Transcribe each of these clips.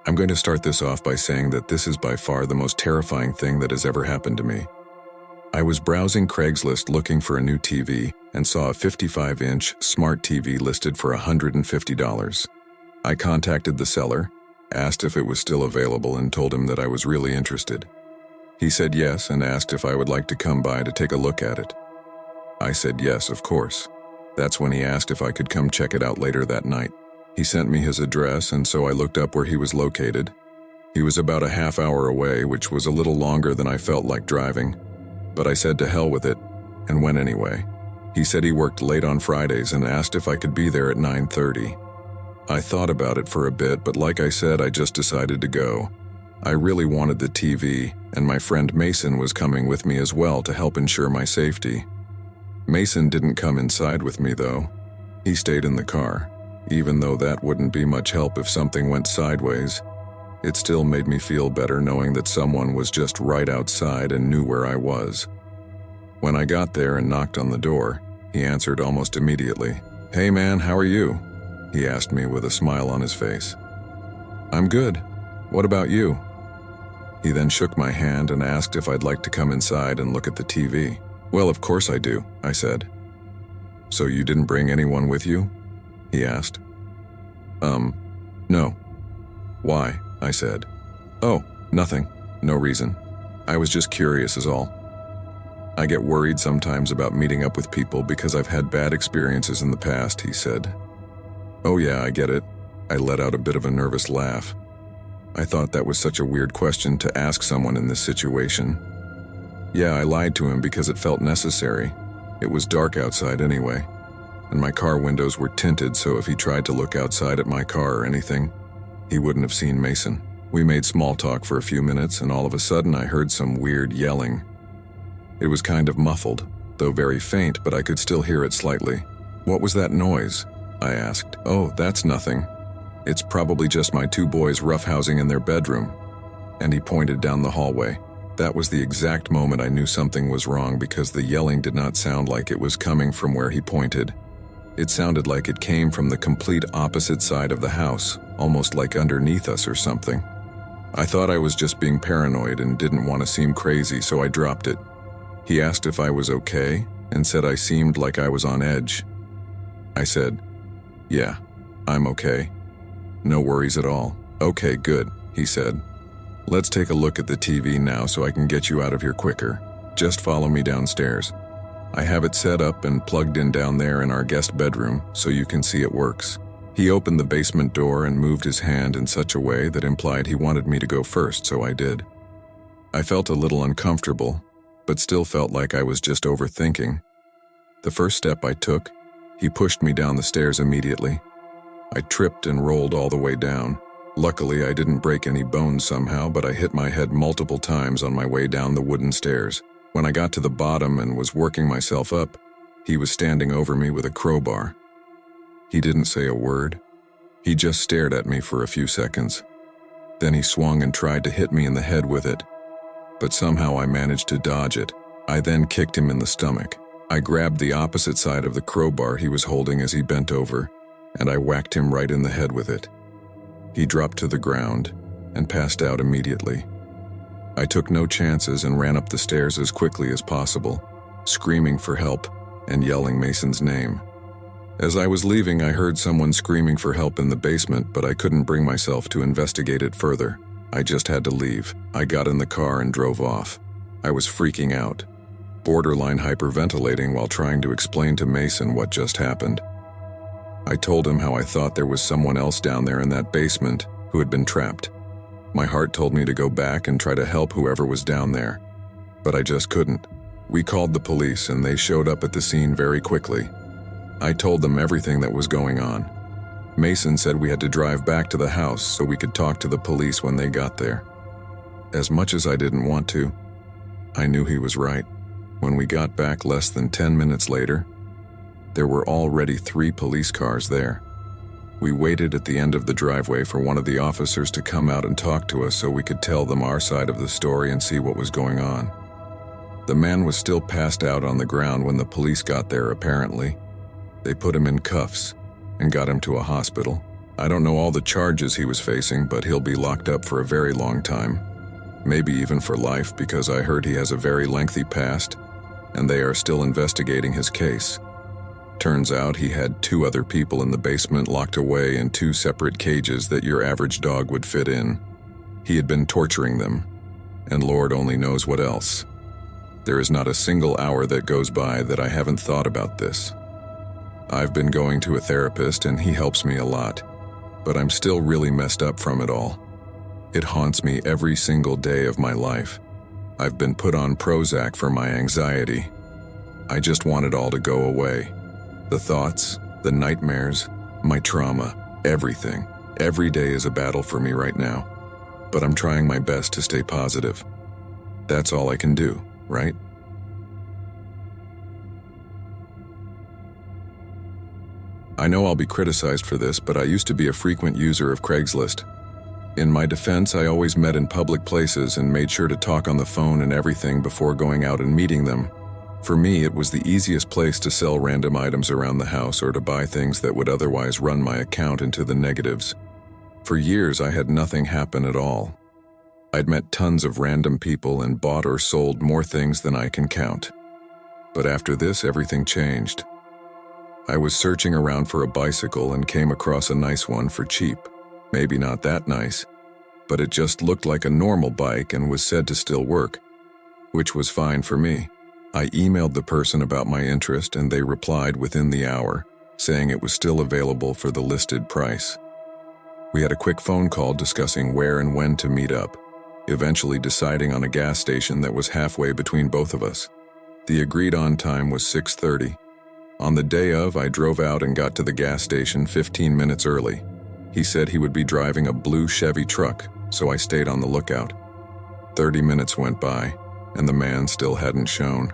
I'm going to start this off by saying that this is by far the most terrifying thing that has ever happened to me. I was browsing Craigslist looking for a new TV and saw a 55-inch smart TV listed for $150. I contacted the seller, asked if it was still available, and told him that I was really interested. He said yes and asked if I would like to come by to take a look at it. I said yes, of course. That's when he asked if I could come check it out later that night. He sent me his address, and so I looked up where he was located. He was about a half hour away, which was a little longer than I felt like driving. But I said to hell with it, and went anyway. He said he worked late on Fridays and asked if I could be there at 9:30. I thought about it for a bit, but like I said, I just decided to go. I really wanted the TV, and my friend Mason was coming with me as well to help ensure my safety. Mason didn't come inside with me though. He stayed in the car. Even though that wouldn't be much help if something went sideways, it still made me feel better knowing that someone was just right outside and knew where I was. When I got there and knocked on the door, he answered almost immediately. "Hey man, how are you?" he asked me with a smile on his face. "I'm good. What about you?" He then shook my hand and asked if I'd like to come inside and look at the TV. "Well, of course I do," I said. "So you didn't bring anyone with you?" he asked. No. "Why?" I said. "Oh, nothing. No reason. I was just curious is all. I get worried sometimes about meeting up with people because I've had bad experiences in the past," he said. "Oh yeah, I get it." I let out a bit of a nervous laugh. I thought that was such a weird question to ask someone in this situation. Yeah, I lied to him because it felt necessary. It was dark outside anyway, and my car windows were tinted, so if he tried to look outside at my car or anything, he wouldn't have seen Mason. We made small talk for a few minutes, and all of a sudden I heard some weird yelling. It was kind of muffled, though very faint, but I could still hear it slightly. "What was that noise?" I asked. "Oh, that's nothing. It's probably just my two boys roughhousing in their bedroom." And he pointed down the hallway. That was the exact moment I knew something was wrong because the yelling did not sound like it was coming from where he pointed. It sounded like it came from the complete opposite side of the house, almost like underneath us or something. I thought I was just being paranoid and didn't want to seem crazy, so I dropped it. He asked if I was okay and said I seemed like I was on edge. I said, "Yeah, I'm okay. No worries at all." "Okay, good," he said. "Let's take a look at the TV now so I can get you out of here quicker. Just follow me downstairs. I have it set up and plugged in down there in our guest bedroom so you can see it works." He opened the basement door and moved his hand in such a way that implied he wanted me to go first, so I did. I felt a little uncomfortable, but still felt like I was just overthinking. The first step I took, he pushed me down the stairs immediately. I tripped and rolled all the way down. Luckily, I didn't break any bones somehow, but I hit my head multiple times on my way down the wooden stairs. When I got to the bottom and was working myself up, he was standing over me with a crowbar. He didn't say a word. He just stared at me for a few seconds. Then he swung and tried to hit me in the head with it, but somehow I managed to dodge it. I then kicked him in the stomach. I grabbed the opposite side of the crowbar he was holding as he bent over, and I whacked him right in the head with it. He dropped to the ground and passed out immediately. I took no chances and ran up the stairs as quickly as possible, screaming for help and yelling Mason's name. As I was leaving, I heard someone screaming for help in the basement, but I couldn't bring myself to investigate it further. I just had to leave. I got in the car and drove off. I was freaking out, borderline hyperventilating while trying to explain to Mason what just happened. I told him how I thought there was someone else down there in that basement who had been trapped. My heart told me to go back and try to help whoever was down there, but I just couldn't. We called the police and they showed up at the scene very quickly. I told them everything that was going on. Mason said we had to drive back to the house so we could talk to the police when they got there. As much as I didn't want to, I knew he was right. When we got back less than 10 minutes later, there were already 3 police cars there. We waited at the end of the driveway for one of the officers to come out and talk to us so we could tell them our side of the story and see what was going on. The man was still passed out on the ground when the police got there, apparently. They put him in cuffs and got him to a hospital. I don't know all the charges he was facing, but he'll be locked up for a very long time. Maybe even for life, because I heard he has a very lengthy past, and they are still investigating his case. Turns out he had 2 other people in the basement locked away in 2 separate cages that your average dog would fit in. He had been torturing them, and Lord only knows what else. There is not a single hour that goes by that I haven't thought about this. I've been going to a therapist and he helps me a lot, but I'm still really messed up from it all. It haunts me every single day of my life. I've been put on Prozac for my anxiety. I just want it all to go away. The thoughts, the nightmares, my trauma, everything. Every day is a battle for me right now. But I'm trying my best to stay positive. That's all I can do, right? I know I'll be criticized for this, but I used to be a frequent user of Craigslist. In my defense, I always met in public places and made sure to talk on the phone and everything before going out and meeting them. For me, it was the easiest place to sell random items around the house or to buy things that would otherwise run my account into the negatives. For years, I had nothing happen at all. I'd met tons of random people and bought or sold more things than I can count. But after this, everything changed. I was searching around for a bicycle and came across a nice one for cheap. Maybe not that nice, but it just looked like a normal bike and was said to still work, which was fine for me. I emailed the person about my interest and they replied within the hour, saying it was still available for the listed price. We had a quick phone call discussing where and when to meet up, eventually deciding on a gas station that was halfway between both of us. The agreed-on time was 6:30. On the day of, I drove out and got to the gas station 15 minutes early. He said he would be driving a blue Chevy truck, so I stayed on the lookout. 30 minutes went by, and the man still hadn't shown.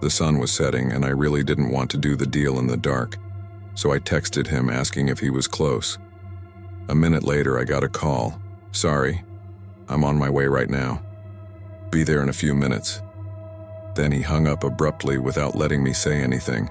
The sun was setting, and I really didn't want to do the deal in the dark, so I texted him asking if he was close. A minute later, I got a call. "Sorry, I'm on my way right now. Be there in a few minutes." Then he hung up abruptly without letting me say anything.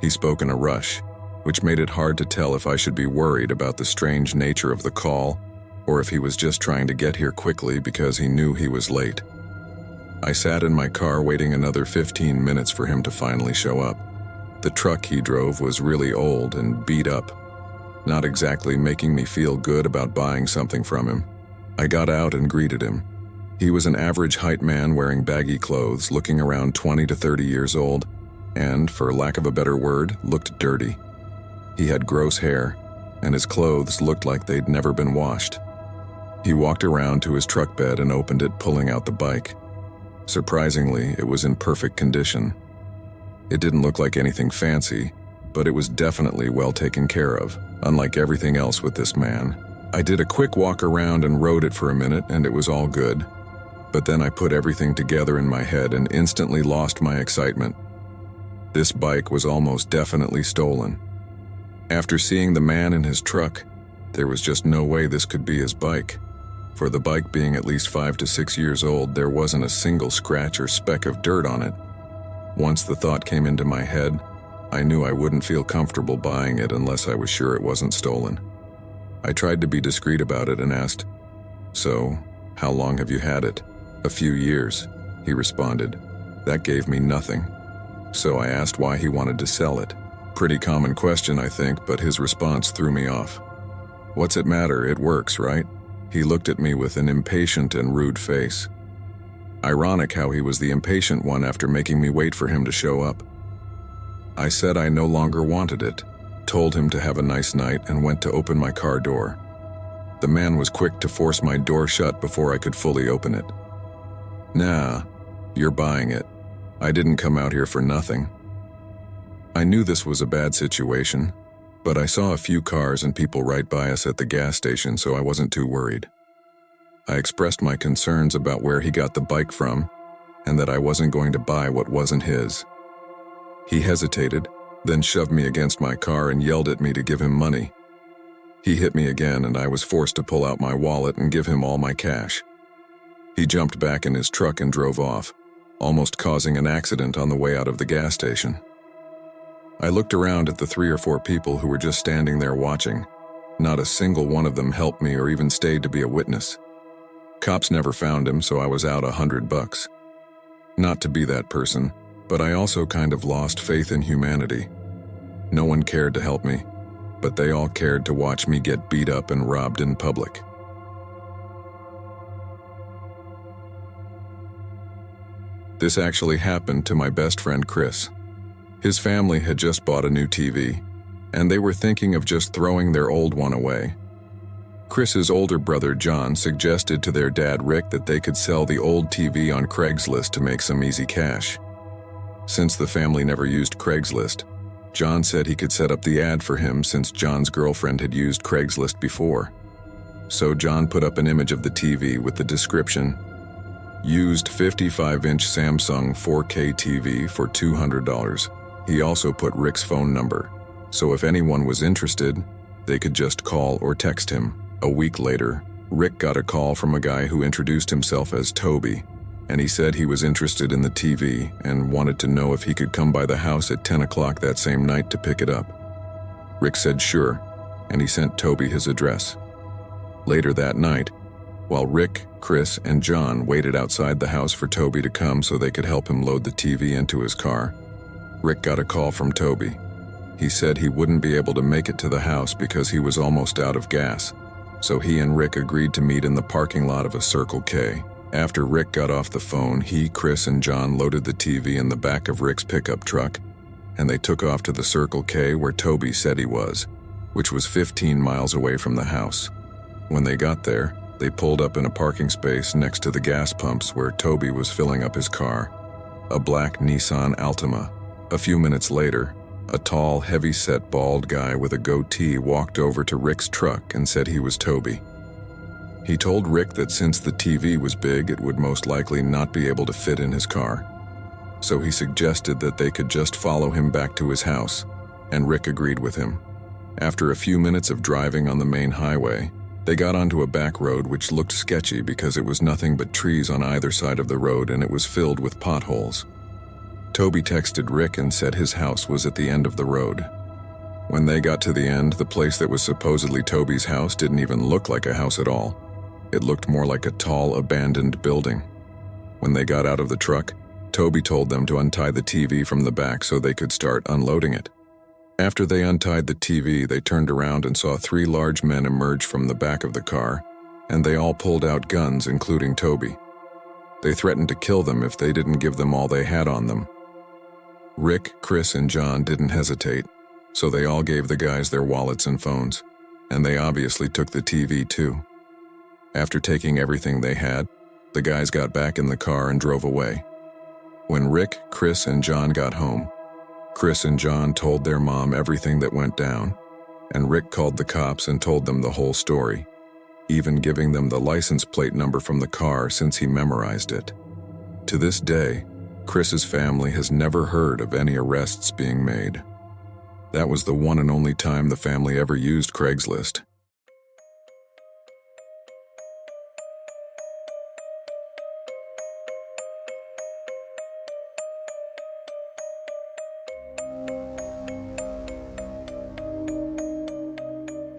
He spoke in a rush, which made it hard to tell if I should be worried about the strange nature of the call or if he was just trying to get here quickly because he knew he was late. I sat in my car waiting another 15 minutes for him to finally show up. The truck he drove was really old and beat up, not exactly making me feel good about buying something from him. I got out and greeted him. He was an average height man wearing baggy clothes, looking around 20 to 30 years old, and, for lack of a better word, looked dirty. He had gross hair, and his clothes looked like they'd never been washed. He walked around to his truck bed and opened it, pulling out the bike. Surprisingly, it was in perfect condition. It didn't look like anything fancy, but it was definitely well taken care of, unlike everything else with this man. I did a quick walk around and rode it for a minute, and it was all good. But then I put everything together in my head and instantly lost my excitement. This bike was almost definitely stolen. After seeing the man in his truck, there was just no way this could be his bike. For the bike being at least 5 to 6 years old, there wasn't a single scratch or speck of dirt on it. Once the thought came into my head, I knew I wouldn't feel comfortable buying it unless I was sure it wasn't stolen. I tried to be discreet about it and asked, "So, how long have you had it?" "A few years," he responded. That gave me nothing. So I asked why he wanted to sell it. Pretty common question, I think, but his response threw me off. "What's it matter? It works, right?" He looked at me with an impatient and rude face. Ironic how he was the impatient one after making me wait for him to show up. I said I no longer wanted it, told him to have a nice night, and went to open my car door. The man was quick to force my door shut before I could fully open it. "Nah, you're buying it. I didn't come out here for nothing." I knew this was a bad situation, but I saw a few cars and people right by us at the gas station, so I wasn't too worried. I expressed my concerns about where he got the bike from, and that I wasn't going to buy what wasn't his. He hesitated, then shoved me against my car and yelled at me to give him money. He hit me again, and I was forced to pull out my wallet and give him all my cash. He jumped back in his truck and drove off, almost causing an accident on the way out of the gas station. I looked around at the 3 or 4 people who were just standing there watching. Not a single one of them helped me or even stayed to be a witness. Cops never found him, so I was out $100. Not to be that person, but I also kind of lost faith in humanity. No one cared to help me, but they all cared to watch me get beat up and robbed in public. This actually happened to my best friend Chris. His family had just bought a new TV, and they were thinking of just throwing their old one away. Chris's older brother John suggested to their dad Rick that they could sell the old TV on Craigslist to make some easy cash. Since the family never used Craigslist, John said he could set up the ad for him since John's girlfriend had used Craigslist before. So John put up an image of the TV with the description, "Used 55-inch Samsung 4K TV for $200. He also put Rick's phone number, so if anyone was interested, they could just call or text him. A week later, Rick got a call from a guy who introduced himself as Toby, and he said he was interested in the TV and wanted to know if he could come by the house at 10 o'clock that same night to pick it up. Rick said sure, and he sent Toby his address. Later that night, while Rick, Chris, and John waited outside the house for Toby to come so they could help him load the TV into his car, Rick got a call from Toby. He said he wouldn't be able to make it to the house because he was almost out of gas, so he and Rick agreed to meet in the parking lot of a Circle K. After Rick got off the phone, he, Chris, and John loaded the TV in the back of Rick's pickup truck, and they took off to the Circle K where Toby said he was, which was 15 miles away from the house. When they got there, they pulled up in a parking space next to the gas pumps where Toby was filling up his car, a black Nissan Altima. A few minutes later, a tall, heavy-set, bald guy with a goatee walked over to Rick's truck and said he was Toby. He told Rick that since the TV was big, it would most likely not be able to fit in his car. So he suggested that they could just follow him back to his house, and Rick agreed with him. After a few minutes of driving on the main highway, they got onto a back road which looked sketchy because it was nothing but trees on either side of the road and it was filled with potholes. Toby texted Rick and said his house was at the end of the road. When they got to the end, the place that was supposedly Toby's house didn't even look like a house at all. It looked more like a tall, abandoned building. When they got out of the truck, Toby told them to untie the TV from the back so they could start unloading it. After they untied the TV, they turned around and saw 3 large men emerge from the back of the car, and they all pulled out guns, including Toby. They threatened to kill them if they didn't give them all they had on them. Rick, Chris, and John didn't hesitate, so they all gave the guys their wallets and phones, and they obviously took the TV too. After taking everything they had, the guys got back in the car and drove away. When Rick, Chris, and John got home, Chris and John told their mom everything that went down, and Rick called the cops and told them the whole story, even giving them the license plate number from the car since he memorized it. To this day, Chris's family has never heard of any arrests being made. That was the one and only time the family ever used Craigslist.